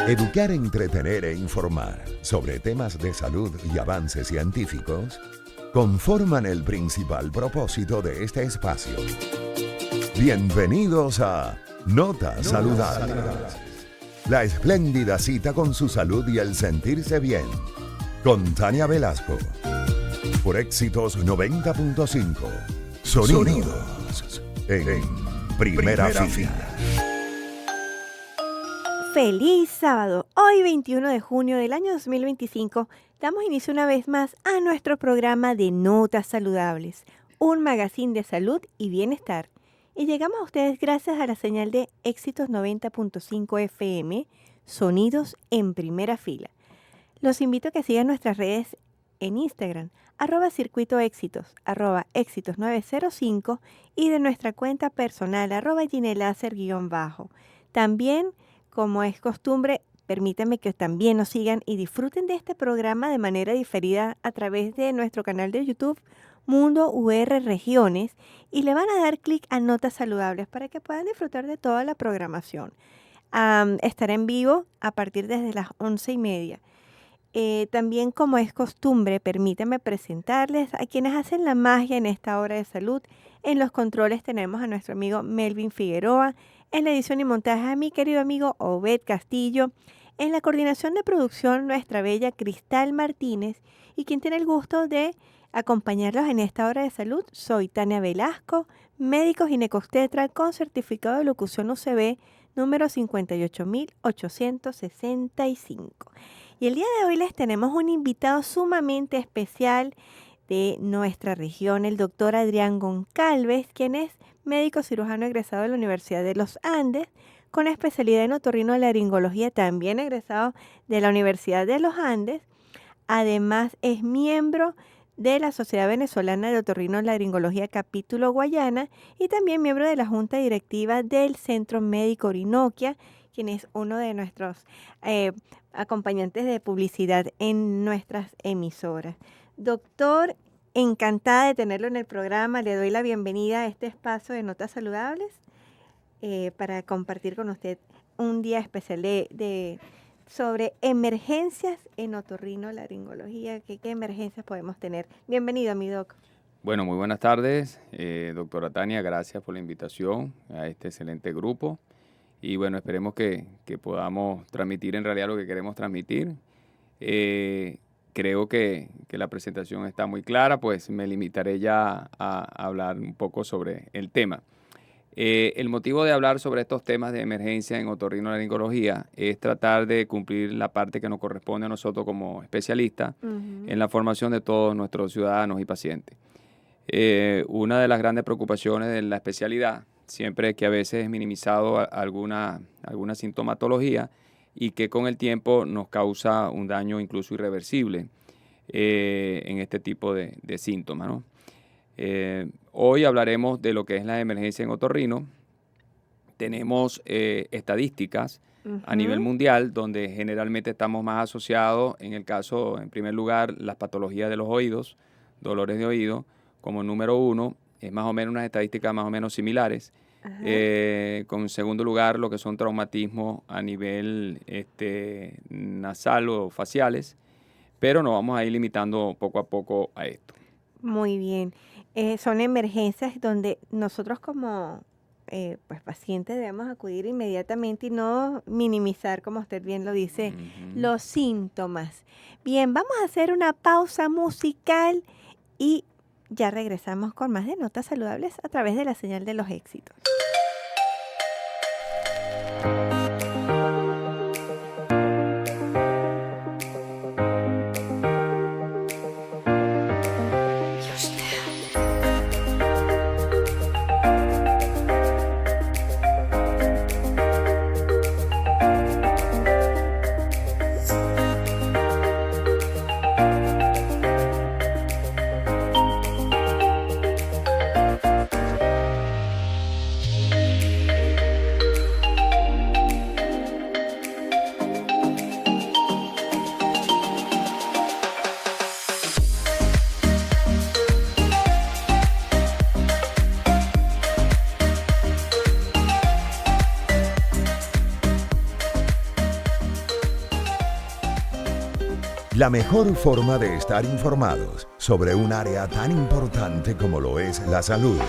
Educar, entretener e informar sobre temas de salud y avances científicos conforman el principal propósito de este espacio. Bienvenidos a Notas Saludables. La espléndida cita con su salud y el sentirse bien. Con Tania Velasco. Por Éxitos 90.5. Sonidos en primera fila. ¡Feliz sábado! Hoy 21 de junio del año 2025 damos inicio una vez más a nuestro programa de Notas Saludables, un magazine de salud y bienestar. Y llegamos a ustedes gracias a la señal de Éxitos 90.5 FM, Sonidos en primera fila. Los invito a que sigan nuestras redes en Instagram, @circuitoéxitos, @éxitos905 y de nuestra cuenta personal, @ginelacer_. También, como es costumbre, permítanme que también nos sigan y disfruten de este programa de manera diferida a través de nuestro canal de YouTube, Mundo UR Regiones, y le van a dar clic a Notas Saludables para que puedan disfrutar de toda la programación. Estará en vivo a partir desde las 11:30. También, como es costumbre, permítanme presentarles a quienes hacen la magia en esta hora de salud. En los controles tenemos a nuestro amigo Melvin Figueroa, en la edición y montaje a mi querido amigo Obed Castillo, en la coordinación de producción nuestra bella Cristal Martínez, y quien tiene el gusto de acompañarlos en esta hora de salud, soy Tania Velasco, médico ginecobstetra con certificado de locución UCB número 58865. Y el día de hoy les tenemos un invitado sumamente especial de nuestra región, el doctor Adrián Goncalves, quien es médico cirujano egresado de la Universidad de los Andes, con especialidad en otorrinolaringología, también egresado de la Universidad de los Andes. Además, es miembro de la Sociedad Venezolana de Otorrinolaringología Capítulo Guayana y también miembro de la Junta Directiva del Centro Médico Orinoquia, quien es uno de nuestros acompañantes de publicidad en nuestras emisoras. Doctor, encantada de tenerlo en el programa. Le doy la bienvenida a este espacio de Notas Saludables para compartir con usted un día especial sobre emergencias en otorrinolaringología. ¿Qué emergencias podemos tener? Bienvenido, mi doc. Bueno, muy buenas tardes, doctora Tania. Gracias por la invitación a este excelente grupo. Y bueno, esperemos que podamos transmitir en realidad lo que queremos transmitir. Creo que la presentación está muy clara, pues me limitaré ya a hablar un poco sobre el tema. El motivo de hablar sobre estos temas de emergencia en otorrinolaringología es tratar de cumplir la parte que nos corresponde a nosotros como especialistas en la formación de todos nuestros ciudadanos y pacientes. Una de las grandes preocupaciones de la especialidad siempre es que a veces es minimizado alguna sintomatología y que con el tiempo nos causa un daño incluso irreversible en este tipo de síntomas, ¿no? Hoy hablaremos de lo que es la emergencia en otorrino. Tenemos estadísticas a nivel mundial donde generalmente estamos más asociados, en el caso, en primer lugar, las patologías de los oídos, dolores de oído, como número 1, es más o menos unas estadísticas más o menos similares. Con segundo lugar, lo que son traumatismos a nivel nasal o faciales, pero nos vamos a ir limitando poco a poco a esto. Muy bien. Son emergencias donde nosotros como pacientes debemos acudir inmediatamente y no minimizar, como usted bien lo dice, los síntomas. Bien, vamos a hacer una pausa musical y ya regresamos con más de Notas Saludables a través de la señal de los éxitos. La mejor forma de estar informados sobre un área tan importante como lo es la salud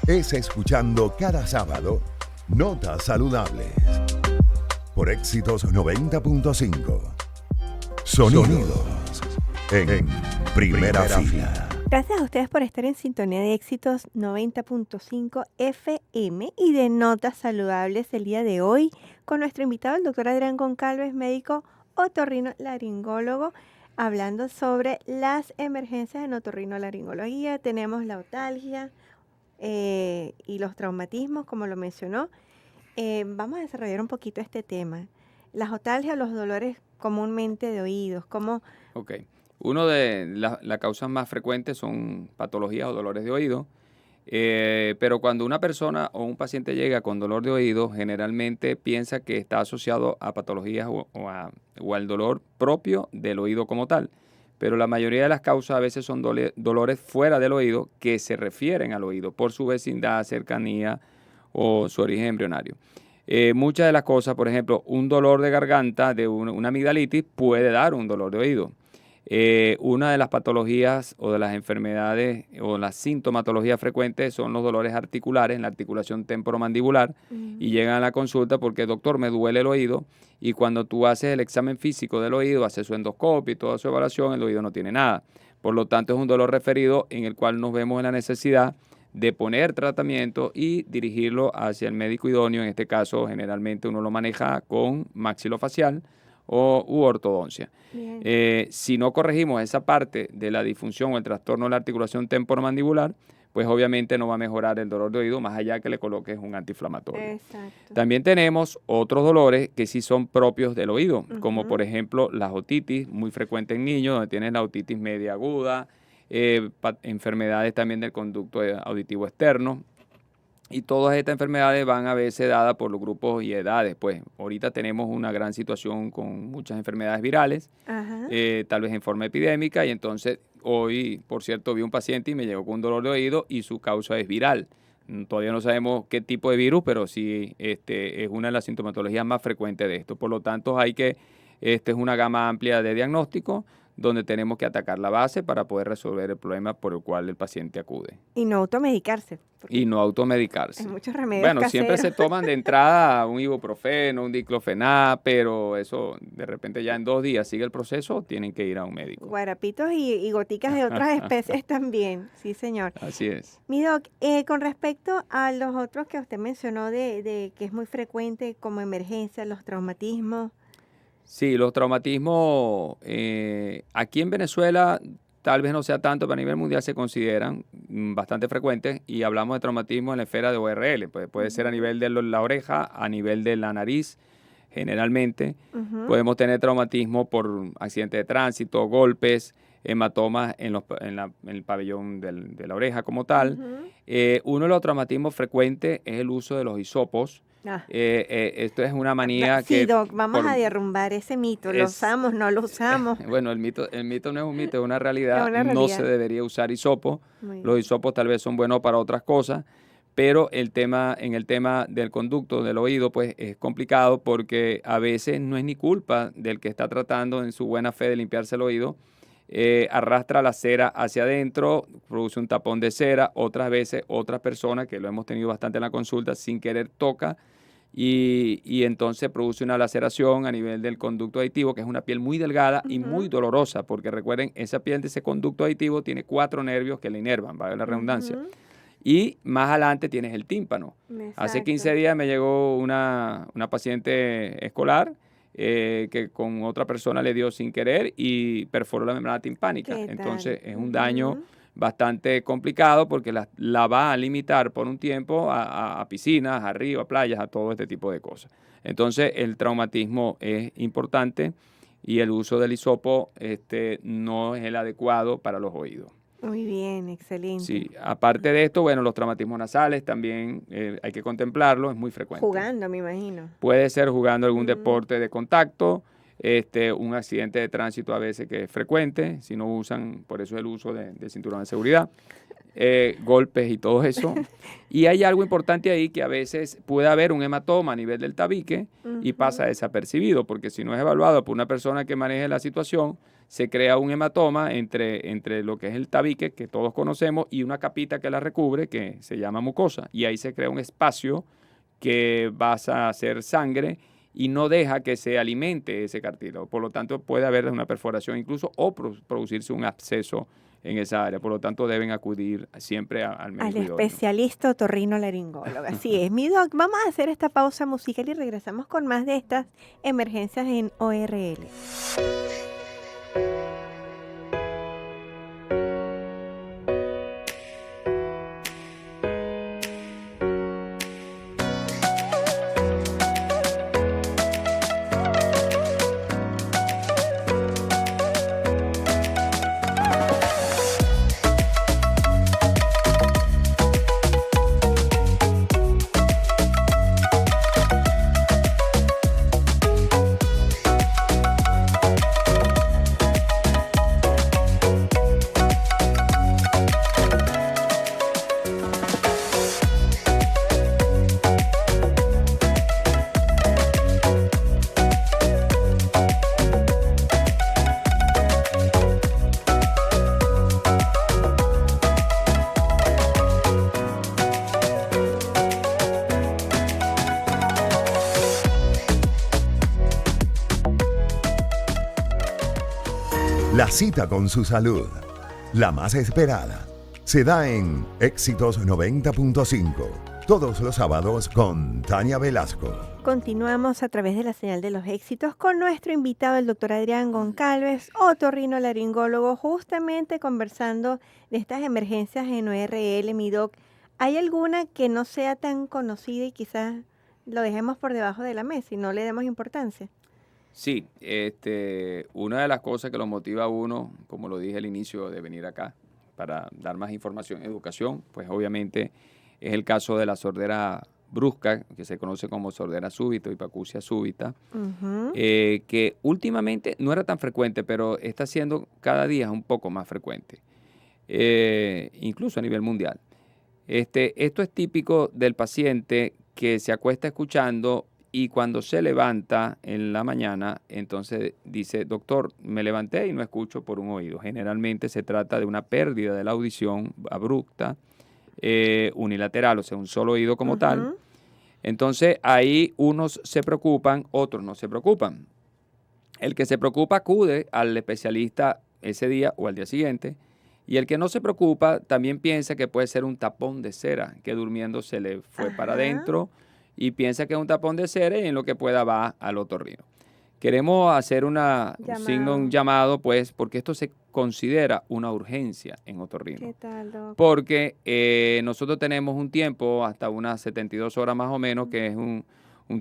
es escuchando cada sábado Notas Saludables por Éxitos 90.5. Sonidos en primera fila. Gracias a ustedes por estar en sintonía de Éxitos 90.5 FM y de Notas Saludables el día de hoy con nuestro invitado, el doctor Adrián Goncalves, médico otorrinolaringólogo, hablando sobre las emergencias en otorrinolaringología. Tenemos la otalgia y los traumatismos, como lo mencionó. Vamos a desarrollar un poquito este tema. Las otalgias, los dolores comúnmente de oídos, ¿cómo? Ok. Una de las causas más frecuentes son patologías o dolores de oído, pero cuando una persona o un paciente llega con dolor de oído, generalmente piensa que está asociado a patologías o al dolor propio del oído como tal. Pero la mayoría de las causas a veces son dolores fuera del oído que se refieren al oído por su vecindad, cercanía o su origen embrionario. Muchas de las cosas, por ejemplo, un dolor de garganta de una amigdalitis puede dar un dolor de oído. Una de las patologías o de las enfermedades o las sintomatologías frecuentes son los dolores articulares en la articulación temporomandibular y llegan a la consulta porque, doctor, me duele el oído, y cuando tú haces el examen físico del oído, haces su endoscopio y toda su evaluación, el oído no tiene nada. Por lo tanto, es un dolor referido en el cual nos vemos en la necesidad de poner tratamiento y dirigirlo hacia el médico idóneo. En este caso, generalmente uno lo maneja con maxilofacial u ortodoncia. Si no corregimos esa parte de la disfunción o el trastorno de la articulación temporomandibular, pues obviamente no va a mejorar el dolor de oído más allá que le coloques un antiinflamatorio. Exacto. También tenemos otros dolores que sí son propios del oído, como por ejemplo la otitis, muy frecuente en niños, donde tienes la otitis media aguda, enfermedades también del conducto auditivo externo. Y todas estas enfermedades van a veces dadas por los grupos y edades. Pues ahorita tenemos una gran situación con muchas enfermedades virales, tal vez en forma epidémica, y entonces hoy, por cierto, vi un paciente y me llegó con un dolor de oído y su causa es viral. Todavía no sabemos qué tipo de virus, pero sí es una de las sintomatologías más frecuentes de esto. Por lo tanto, es una gama amplia de diagnóstico donde tenemos que atacar la base para poder resolver el problema por el cual el paciente acude. Y no automedicarse. Y no automedicarse. Hay muchos remedios Bueno, caseros. siempre se toman de entrada un ibuprofeno, un diclofenac, pero eso de repente ya en 2 días sigue el proceso, tienen que ir a un médico. Guarapitos y goticas de otras especies también, sí señor. Así es. Mi doc, con respecto a los otros que usted mencionó de que es muy frecuente como emergencia, los traumatismos. Sí, los traumatismos aquí en Venezuela tal vez no sea tanto, pero a nivel mundial se consideran bastante frecuentes, y hablamos de traumatismo en la esfera de ORL. Pues puede ser a nivel de la oreja, a nivel de la nariz, generalmente. Podemos tener traumatismo por accidentes de tránsito, golpes, hematomas en el pabellón de la oreja como tal. Uno de los traumatismos frecuentes es el uso de los hisopos. Esto es una manía sí, que... doc, vamos a derrumbar ese mito. ¿Lo usamos, no lo usamos? Bueno, el mito no es un mito, es una realidad. Es una realidad. No se debería usar hisopo. Los hisopos tal vez son buenos para otras cosas, pero en el tema del conducto del oído, pues es complicado porque a veces no es ni culpa del que está tratando en su buena fe de limpiarse el oído. Arrastra la cera hacia adentro, produce un tapón de cera. Otras veces, otras personas, que lo hemos tenido bastante en la consulta, sin querer toca y entonces produce una laceración a nivel del conducto auditivo, que es una piel muy delgada y muy dolorosa, porque recuerden, esa piel de ese conducto auditivo tiene 4 nervios que le inervan, vale la redundancia. Y más adelante tienes el tímpano. Exacto. Hace 15 días me llegó una paciente escolar que con otra persona le dio sin querer y perforó la membrana timpánica. Entonces es un daño bastante complicado porque la va a limitar por un tiempo a piscinas, a ríos, a playas, a todo este tipo de cosas. Entonces el traumatismo es importante y el uso del hisopo no es el adecuado para los oídos. Muy bien, excelente. Sí, aparte de esto, bueno, los traumatismos nasales también hay que contemplarlo, es muy frecuente. Jugando, me imagino. Puede ser jugando algún deporte de contacto, un accidente de tránsito a veces que es frecuente, si no usan, por eso el uso de cinturón de seguridad. golpes y todo eso. Y hay algo importante ahí, que a veces puede haber un hematoma a nivel del tabique y pasa desapercibido, porque si no es evaluado por una persona que maneje la situación, se crea un hematoma entre lo que es el tabique, que todos conocemos, y una capita que la recubre, que se llama mucosa. Y ahí se crea un espacio que va a hacer sangre y no deja que se alimente ese cartílago. Por lo tanto, puede haber una perforación incluso o producirse un absceso en esa área. Por lo tanto, deben acudir siempre al médico Al idóneo. especialista otorrinolaringólogo. Así es, mi doc. Vamos a hacer esta pausa musical y regresamos con más de estas emergencias en ORL. La cita con su salud, la más esperada, se da en Éxitos 90.5, todos los sábados con Tania Velasco. Continuamos a través de la señal de los éxitos con nuestro invitado, el doctor Adrián Goncalves, otorrinolaringólogo, justamente conversando de estas emergencias en ORL, mi doc. ¿Hay alguna que no sea tan conocida y quizás lo dejemos por debajo de la mesa y no le demos importancia? Sí, una de las cosas que lo motiva a uno, como lo dije al inicio de venir acá, para dar más información y educación, pues obviamente es el caso de la sordera brusca, que se conoce como sordera súbita o hipacusia súbita, que últimamente no era tan frecuente, pero está siendo cada día un poco más frecuente, incluso a nivel mundial. Esto es típico del paciente que se acuesta escuchando y cuando se levanta en la mañana, entonces dice, doctor, me levanté y no escucho por un oído. Generalmente se trata de una pérdida de la audición abrupta, unilateral, o sea, un solo oído como tal. Entonces ahí unos se preocupan, otros no se preocupan. El que se preocupa acude al especialista ese día o al día siguiente, y el que no se preocupa también piensa que puede ser un tapón de cera, que durmiendo se le fue para adentro, y piensa que es un tapón de cera y en lo que pueda va al otorrino. Queremos hacer un llamado, pues, porque esto se considera una urgencia en otorrino. ¿Qué tal, doc? Porque nosotros tenemos un tiempo, hasta unas 72 horas más o menos, que es un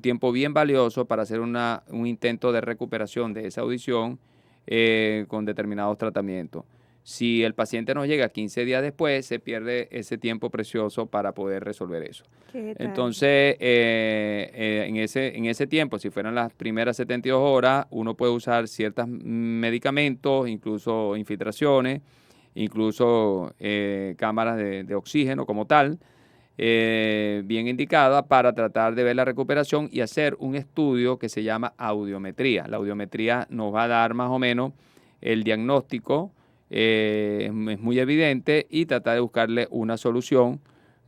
tiempo bien valioso para hacer un intento de recuperación de esa audición con determinados tratamientos. Si el paciente nos llega 15 días después, se pierde ese tiempo precioso para poder resolver eso. Entonces, en ese tiempo, si fueran las primeras 72 horas, uno puede usar ciertos medicamentos, incluso infiltraciones, incluso cámaras de oxígeno como tal, bien indicada para tratar de ver la recuperación y hacer un estudio que se llama audiometría. La audiometría nos va a dar más o menos el diagnóstico, es muy evidente, y tratar de buscarle una solución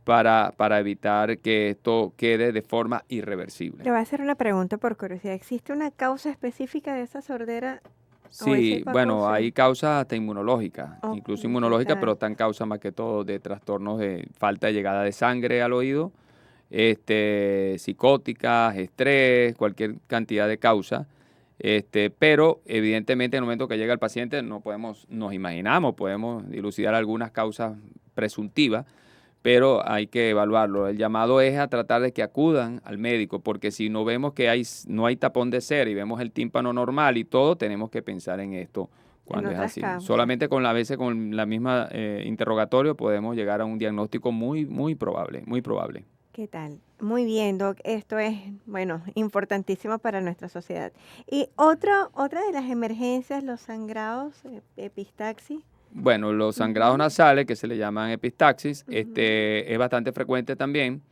para evitar que esto quede de forma irreversible. Le voy a hacer una pregunta por curiosidad. ¿Existe una causa específica de esa sordera? Sí, bueno, hay causas hasta inmunológicas, Ok, incluso inmunológicas, ¿qué pero tal? están causas más que todo de trastornos de falta de llegada de sangre al oído, psicóticas, estrés, cualquier cantidad de causas. Pero evidentemente en el momento que llega el paciente nos imaginamos, podemos dilucidar algunas causas presuntivas, pero hay que evaluarlo. El llamado es a tratar de que acudan al médico, porque si no vemos que no hay tapón de cera y vemos el tímpano normal y todo, tenemos que pensar en esto cuando es así. Solamente a veces con la misma interrogatorio podemos llegar a un diagnóstico muy, muy probable, muy probable. ¿Qué tal? Muy bien, doc. Esto es, bueno, importantísimo para nuestra sociedad. Y otra de las emergencias, los sangrados, epistaxis. Bueno, los sangrados nasales, que se le llaman epistaxis, es bastante frecuente también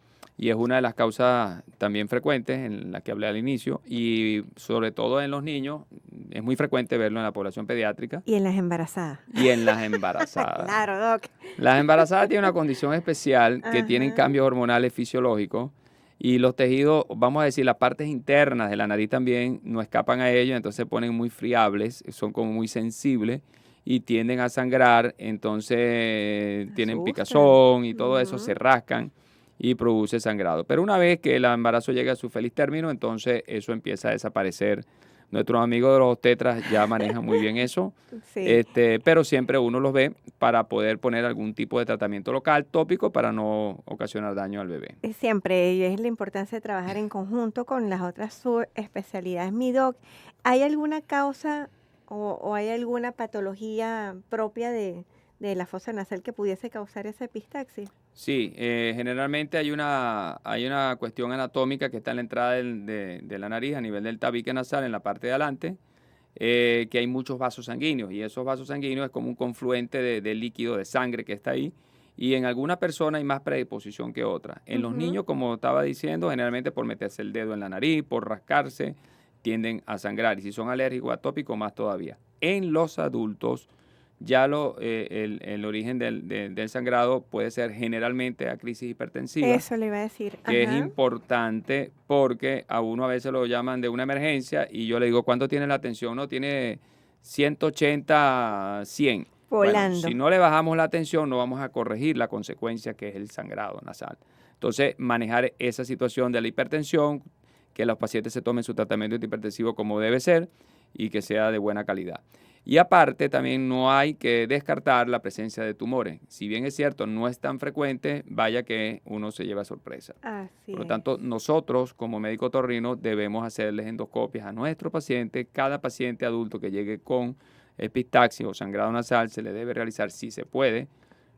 y es una de las causas también frecuentes en la que hablé al inicio y sobre todo en los niños, es muy frecuente verlo en la población pediátrica Y en las embarazadas. y en las embarazadas. Claro, Doc. Las embarazadas tienen una condición especial que tienen Ajá. cambios hormonales fisiológicos y los tejidos, vamos a decir, las partes internas de la nariz también no escapan a ellos, entonces se ponen muy friables, son como muy sensibles y tienden a sangrar, entonces tienen Asustan. picazón y todo eso, Ujú. se rascan y produce sangrado. Pero una vez que el embarazo llega a su feliz término, entonces eso empieza a desaparecer. Nuestros amigos de los obstetras ya manejan muy bien eso. Sí. Pero siempre uno los ve para poder poner algún tipo de tratamiento local, tópico, para no ocasionar daño al bebé. Siempre y es la importancia de trabajar en conjunto con las otras subespecialidades. Mi doc, ¿hay alguna causa o hay alguna patología propia de la fosa nasal que pudiese causar esa epistaxis? Sí, generalmente hay una cuestión anatómica que está en la entrada de la nariz, a nivel del tabique nasal, en la parte de adelante, que hay muchos vasos sanguíneos y esos vasos sanguíneos es como un confluente de líquido, de sangre que está ahí y en alguna persona hay más predisposición que otra. En los Ujú. niños, como estaba diciendo, generalmente por meterse el dedo en la nariz, por rascarse, tienden a sangrar y si son alérgicos o atópicos, más todavía. En los adultos, ya el origen del sangrado puede ser generalmente a crisis hipertensiva, Eso le iba a decir. que es Ajá. importante porque a uno a veces lo llaman de una emergencia y yo le digo, ¿cuánto tiene la tensión? No, tiene 180, 100. Bueno, Volando. si no le bajamos la tensión, no vamos a corregir la consecuencia que es el sangrado nasal. Entonces, manejar esa situación de la hipertensión, que los pacientes se tomen su tratamiento antihipertensivo como debe ser y que sea de buena calidad. Y aparte, también no hay que descartar la presencia de tumores. Si bien es cierto, no es tan frecuente, vaya que uno se lleva sorpresa. Así Por lo es. tanto, nosotros como médico otorrino debemos hacerles endoscopias a nuestros pacientes. Cada paciente adulto que llegue con epistaxis o sangrado nasal se le debe realizar si se puede,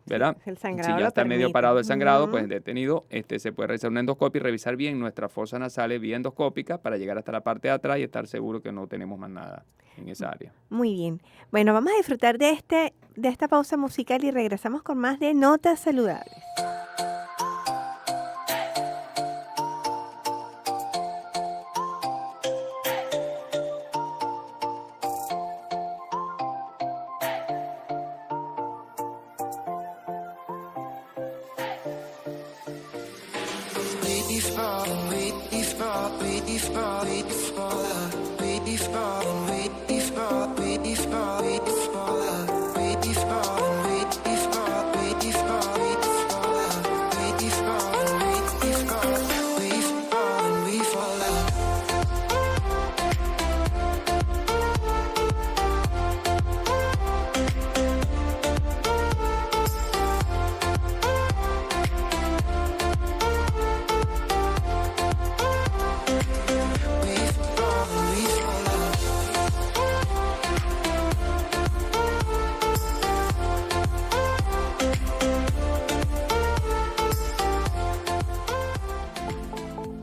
¿verdad? El Si sangrado ya lo está medio permite. parado el sangrado, Ujú. pues detenido, se puede realizar una endoscopia y revisar bien nuestras fosas nasales vía endoscópica para llegar hasta la parte de atrás y estar seguro que no tenemos más nada en esa área. Muy bien. Bueno, vamos a disfrutar de esta pausa musical y regresamos con más de Notas Saludables.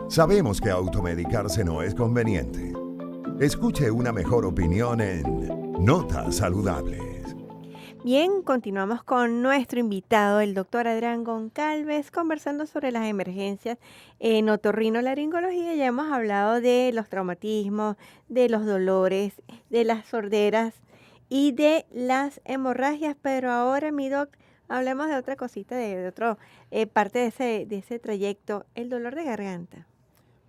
Sabemos que automedicarse no es conveniente. Escuche una mejor opinión en Notas Saludables. Bien, continuamos con nuestro invitado, el doctor Adrián Goncalves, conversando sobre las emergencias en otorrinolaringología. Ya hemos hablado de los traumatismos, de los dolores, de las sorderas y de las hemorragias, pero ahora, mi doc, hablemos de otra cosita, de otra parte de ese trayecto, el dolor de garganta.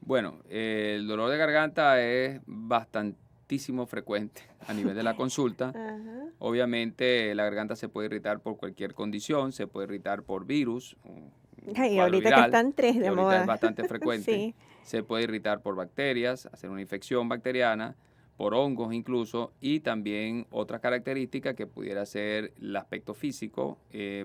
Bueno, el dolor de garganta es bastantísimo frecuente a nivel de la consulta. Ajá. Obviamente la garganta se puede irritar por cualquier condición, se puede irritar por virus, un Ay, cuadro ahorita que viral, están tres que de ahorita moda. es bastante frecuente. Sí. Se puede irritar por bacterias, hacer una infección bacteriana, por hongos incluso, y también otra característica que pudiera ser el aspecto físico,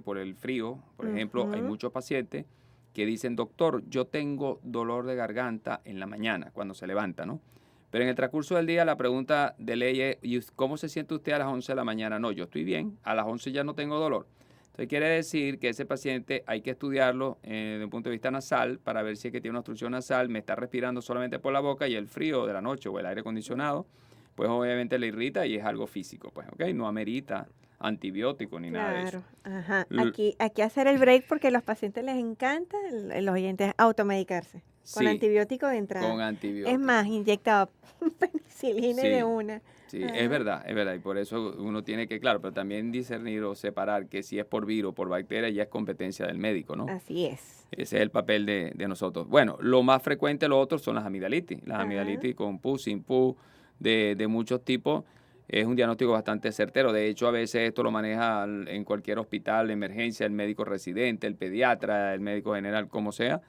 por el frío. Por ejemplo, hay Ujú. muchos pacientes que dicen, doctor, yo tengo dolor de garganta en la mañana, cuando se levanta, ¿no? Pero en el transcurso del día la pregunta de ley es, ¿y cómo se siente usted a las 11 de la mañana? No, yo estoy bien, a las 11 ya no tengo dolor. Entonces quiere decir que ese paciente hay que estudiarlo desde un punto de vista nasal para ver si es que tiene una obstrucción nasal, me está respirando solamente por la boca y el frío de la noche o el aire acondicionado, pues obviamente le irrita y es algo físico, pues, ¿ok? No amerita antibiótico ni nada de eso. Claro, ajá. L- Aquí hacer el break porque a los pacientes les encanta, los oyentes, automedicarse con sí, antibiótico de con entrada. Es antibiótico. más, inyectado penicilina y de Sí, una. sí, Ajá. es verdad, y por eso uno tiene que, claro, pero también discernir o separar que si es por virus o por bacteria ya es competencia del médico, ¿no? Así es. Ese es el papel de nosotros. Bueno, lo más frecuente, lo otro, son las amigdalitis. Las Ajá. amigdalitis con pus, sin pus, de muchos tipos. Es un diagnóstico bastante certero. De hecho, a veces esto lo maneja en cualquier hospital de emergencia, el médico residente, el pediatra, el médico general, como sea.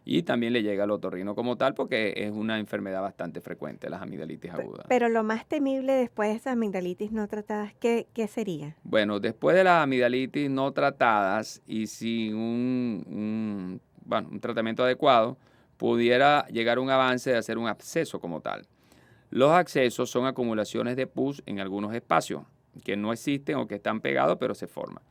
Y también le llega al otorrino como tal, porque es una enfermedad bastante frecuente, las amigdalitis agudas. Pero lo más temible después de esas amigdalitis no tratadas, ¿qué sería? Bueno, después de las amigdalitis no tratadas y sin bueno, un tratamiento adecuado, pudiera llegar a un avance de hacer un absceso como tal. Los abscesos son acumulaciones de pus en algunos espacios que no existen o que están pegados, pero se forman.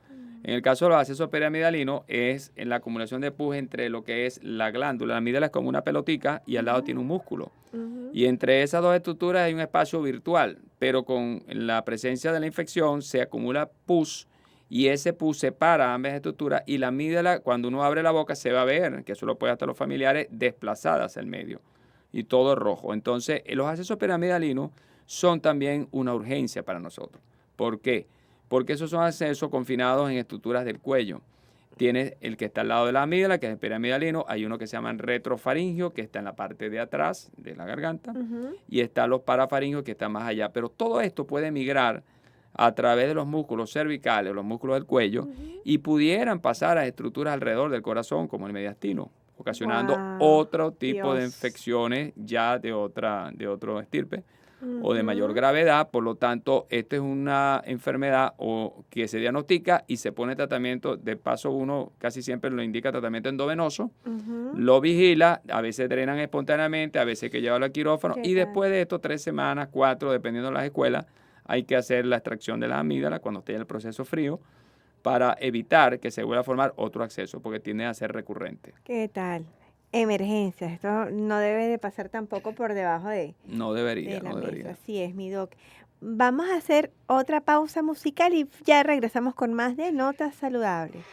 En el caso de los abscesos periamidalinos es en la acumulación de pus entre lo que es la glándula. La amígdala es como una pelotica y al lado tiene un músculo. Ujú. Y entre esas dos estructuras hay un espacio virtual, pero con la presencia de la infección se acumula pus y ese pus separa ambas estructuras y la amígdala, cuando uno abre la boca, se va a ver, que eso lo puede hasta los familiares, desplazada hacia el medio y todo es rojo. Entonces, los abscesos piramidalinos son también una urgencia para nosotros. ¿Por qué? Porque esos son abscesos confinados en estructuras del cuello. Tienes el que está al lado de la amígdala, que es el piramidalino. Hay uno que se llama retrofaringio, que está en la parte de atrás de la garganta. Ujú. Y están los parafaringios, que están más allá. Pero todo esto puede migrar a través de los músculos cervicales, los músculos del cuello, Ujú. y pudieran pasar a estructuras alrededor del corazón, como el mediastino, ocasionando Guau, otro tipo de Dios. infecciones ya de otro estirpe o de mayor Ujú. gravedad. Por lo tanto, esta es una enfermedad que se diagnostica y se pone tratamiento. De paso, uno casi siempre lo indica tratamiento endovenoso, Ujú. lo vigila, a veces drenan espontáneamente, a veces hay que llevarlo al quirófano ¿Qué y tal? después de esto, 3 semanas, 4, dependiendo de las escuelas, hay que hacer la extracción de la amígdala cuando esté en el proceso frío para evitar que se vuelva a formar otro absceso porque tiende a ser recurrente. ¿Qué tal? Emergencias. Esto no debe de pasar tampoco por debajo No de debería, la no mesa. debería. Así es, mi doc. Vamos a hacer otra pausa musical y ya regresamos con más de Notas Saludables.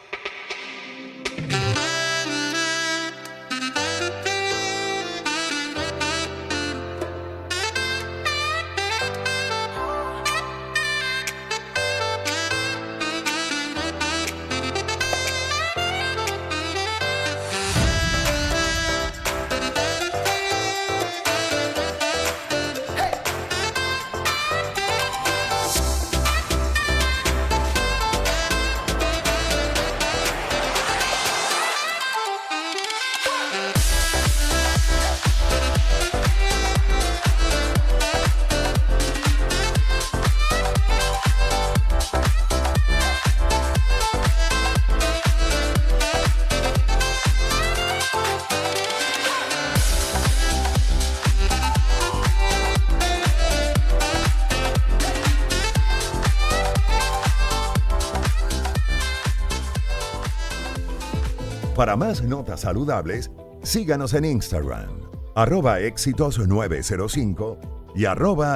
Para más notas saludables, síganos en Instagram, @éxitos905 y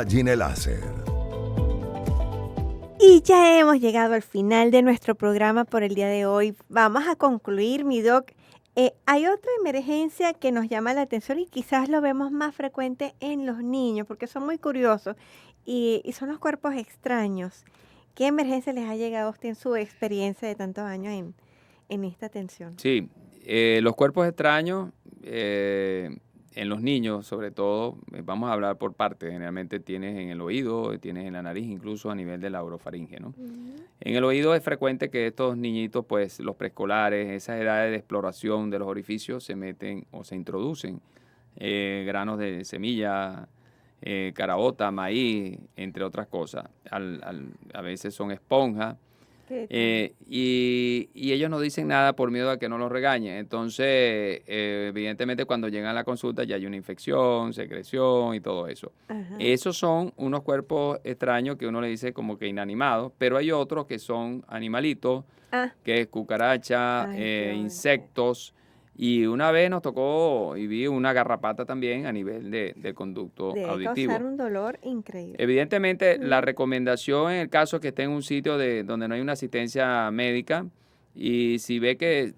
@gineláser. Y ya hemos llegado al final de nuestro programa por el día de hoy. Vamos a concluir, mi doc. Hay otra emergencia que nos llama la atención y quizás lo vemos más frecuente en los niños porque son muy curiosos y son los cuerpos extraños. ¿Qué emergencia les ha llegado a usted en su experiencia de tantos años en esta atención? Sí, los cuerpos extraños en los niños, sobre todo, vamos a hablar por partes. Generalmente tienes en el oído, tienes en la nariz, incluso a nivel de la orofaringe, ¿no? Ujú. En el oído es frecuente que estos niñitos, pues los preescolares, esas edades de exploración de los orificios, se meten o se introducen granos de semilla, caraota, maíz, entre otras cosas. A veces son esponjas. ¿Qué tal? Y ellos no dicen nada por miedo a que no los regañen. Entonces, evidentemente, cuando llegan a la consulta ya hay una infección, secreción y todo eso. Ajá. Esos son unos cuerpos extraños que uno le dice como que inanimados, pero hay otros que son animalitos, Ah, que es cucaracha, ay, qué horror. insectos, Y una vez nos tocó y vi una garrapata también a nivel del conducto Debe auditivo. causar un dolor increíble. Evidentemente, la Mm. recomendación en el caso que esté en un sitio donde no hay una asistencia médica y si ve que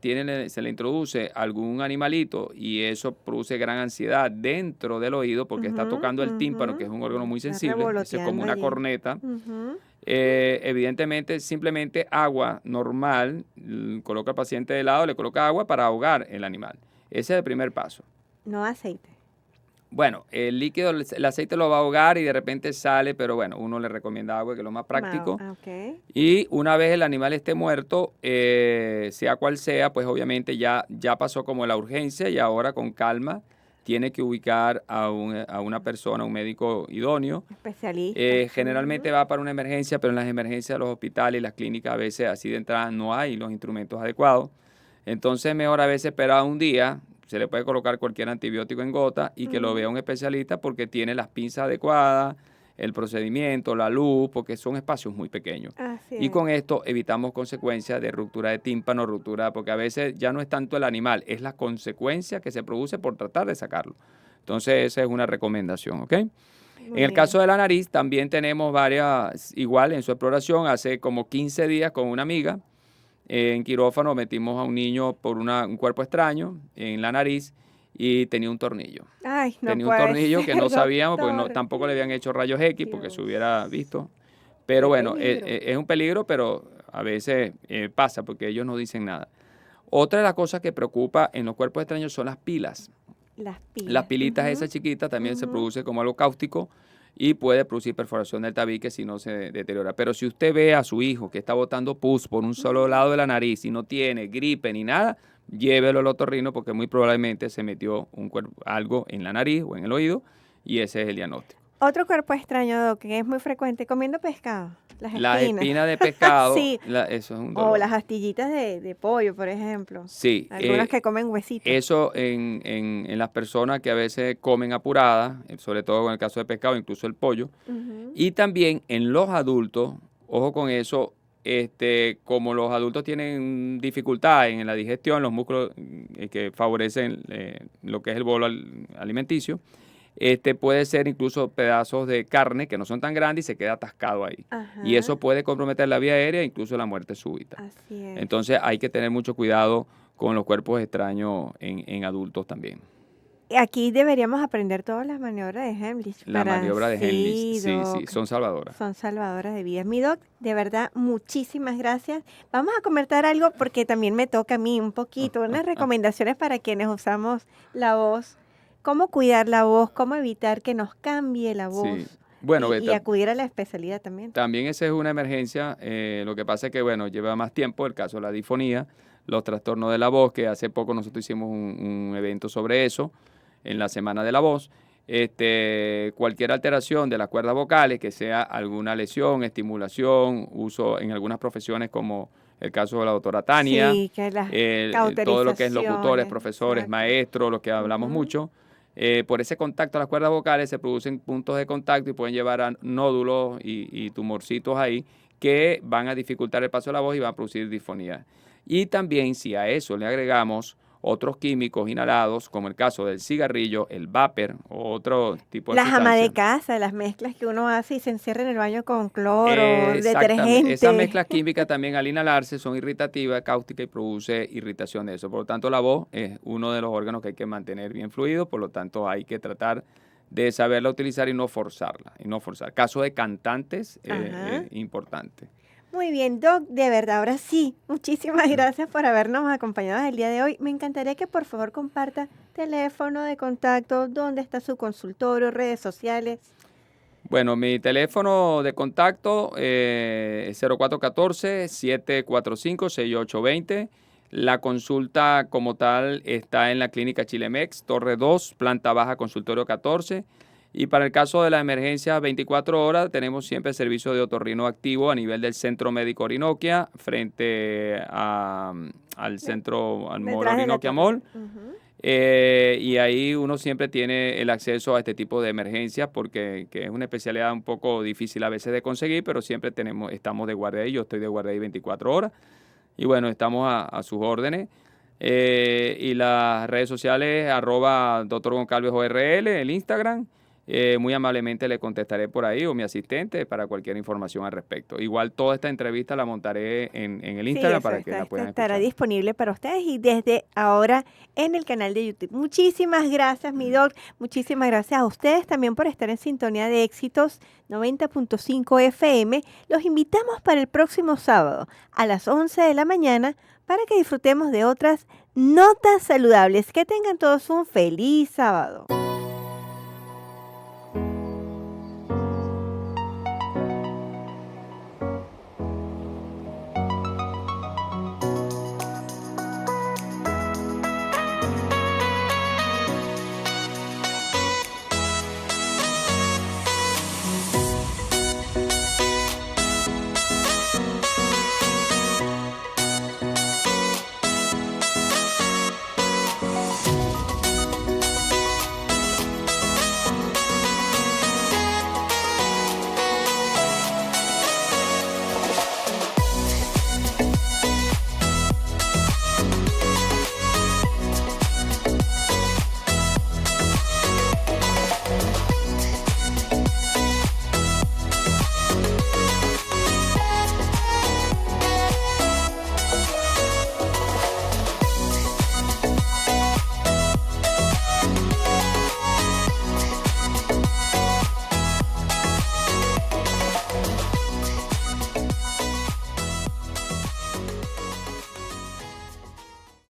se le introduce algún animalito y eso produce gran ansiedad dentro del oído porque está Ujú, tocando el tímpano, que es un órgano muy está sensible, ese es como revoloteando una allí. corneta. Ujú. Evidentemente, simplemente agua normal, coloca al paciente de lado, le coloca agua para ahogar el animal. Ese es el primer paso. No aceite. Bueno, el líquido, el aceite lo va a ahogar y de repente sale, pero bueno, uno le recomienda agua, que es lo más práctico. Ok. Y una vez el animal esté muerto, sea cual sea, pues obviamente ya pasó como la urgencia y ahora con calma tiene que ubicar a una persona, un médico idóneo. Especialista. Generalmente va para una emergencia, pero en las emergencias de los hospitales y las clínicas a veces así de entrada no hay los instrumentos adecuados. Entonces mejor a veces esperar un día, se le puede colocar cualquier antibiótico en gota y que lo vea un especialista porque tiene las pinzas adecuadas, el procedimiento, la luz, porque son espacios muy pequeños. Así Y es. con esto evitamos consecuencias de ruptura de tímpano, porque a veces ya no es tanto el animal, es la consecuencia que se produce por tratar de sacarlo. Entonces esa es una recomendación, ¿ok? Muy En el bien. caso de la nariz, también tenemos varias, igual en su exploración, hace como 15 días con una amiga, en quirófano metimos a un niño por un cuerpo extraño en la nariz y tenía un tornillo. Ay, no Tenía un puede tornillo que ser, no sabíamos porque doctor. tampoco le habían hecho rayos X porque se Dios, hubiera visto. Pero qué bueno, peligro. es un peligro, pero a veces pasa porque ellos no dicen nada. Otra de las cosas que preocupa en los cuerpos extraños son las pilas. Las pilas. Las pilitas Ujú, esas chiquitas también se ujú. produce como algo cáustico y puede producir perforación del tabique si no se deteriora. Pero si usted ve a su hijo que está botando pus por un solo lado de la nariz y no tiene gripe ni nada, llévelo al otorrino porque muy probablemente se metió algo en la nariz o en el oído y ese es el diagnóstico. Otro cuerpo extraño, doc, que es muy frecuente, comiendo pescado. Las Las espinas. espinas de pescado, Sí. eso es un O dolor. las astillitas de pollo, por ejemplo. Sí, Algunas que comen huesitos. eso en las personas que a veces comen apuradas, sobre todo en el caso de pescado, incluso el pollo. Ujú. Y también en los adultos, ojo con eso, como los adultos tienen dificultad en la digestión, los músculos que favorecen lo que es el bolo alimenticio, puede ser incluso pedazos de carne que no son tan grandes y se queda atascado ahí. Ajá. Y eso puede comprometer la vía aérea e incluso la muerte súbita. Así es. Entonces hay que tener mucho cuidado con los cuerpos extraños en adultos también. Aquí deberíamos aprender todas las maniobras de Heimlich. La maniobra de Heimlich, Sí, sí, doc. son salvadoras. Son salvadoras de vidas. Mi doc, de verdad, muchísimas gracias. Vamos a comentar algo porque también me toca a mí un poquito, unas recomendaciones para quienes usamos la voz. Cómo cuidar la voz, cómo evitar que nos cambie la voz. Sí. Bueno, y acudir a la especialidad también. también esa es una emergencia. Lo que pasa es que, bueno, lleva más tiempo el caso de la difonía, los trastornos de la voz, que hace poco nosotros hicimos un evento sobre eso en la Semana de la Voz. Cualquier alteración de las cuerdas vocales, que sea alguna lesión, estimulación, uso en algunas profesiones como el caso de la doctora Tania, Sí, que las todo lo que es locutores, cauterizaciones, profesores, exacto. maestros, los que hablamos Ujú. mucho. Por ese contacto a las cuerdas vocales se producen puntos de contacto y pueden llevar a nódulos y tumorcitos ahí que van a dificultar el paso de la voz y van a producir disfonía. Y también si a eso le agregamos otros químicos inhalados, como el caso del cigarrillo, el vapor o otro tipo de Las amas de sustancia. casa, las mezclas que uno hace y se encierra en el baño con cloro, Exactamente. Esas detergente. mezclas químicas también al inhalarse son irritativas, cáusticas y produce irritación de eso. Por lo tanto, la voz es uno de los órganos que hay que mantener bien fluido, por lo tanto hay que tratar de saberla utilizar y no forzarla. Caso de cantantes, Ajá. importante. Muy bien, Doc, de verdad, ahora sí, muchísimas gracias por habernos acompañado el día de hoy. Me encantaría que por favor comparta teléfono de contacto, dónde está su consultorio, redes sociales. Bueno, mi teléfono de contacto es 0414-745-6820. La consulta como tal está en la clínica Chilemex, Torre 2, planta baja, consultorio 14. Y para el caso de la emergencia 24 horas, tenemos siempre el servicio de otorrino activo a nivel del Centro Médico Orinoquia, frente al centro, al Mall Detrás de la Orinoquia torre. Mall. Ujú. Y ahí uno siempre tiene el acceso a este tipo de emergencias porque que es una especialidad un poco difícil a veces de conseguir, pero siempre estamos de guardia ahí. Yo estoy de guardia ahí 24 horas. Y bueno, estamos a sus órdenes. Y las redes sociales, @Dr. Goncalves ORL, el Instagram. Muy amablemente le contestaré por ahí o mi asistente para cualquier información al respecto. Igual toda esta entrevista la montaré en el Instagram para que la puedan estará escuchar. disponible para ustedes y desde ahora en el canal de YouTube. Muchísimas gracias, mi doc. Muchísimas gracias a ustedes también por estar en sintonía de Éxitos 90.5 FM. Los invitamos para el próximo sábado a las 11 de la mañana para que disfrutemos de otras notas saludables. Que tengan todos un feliz sábado.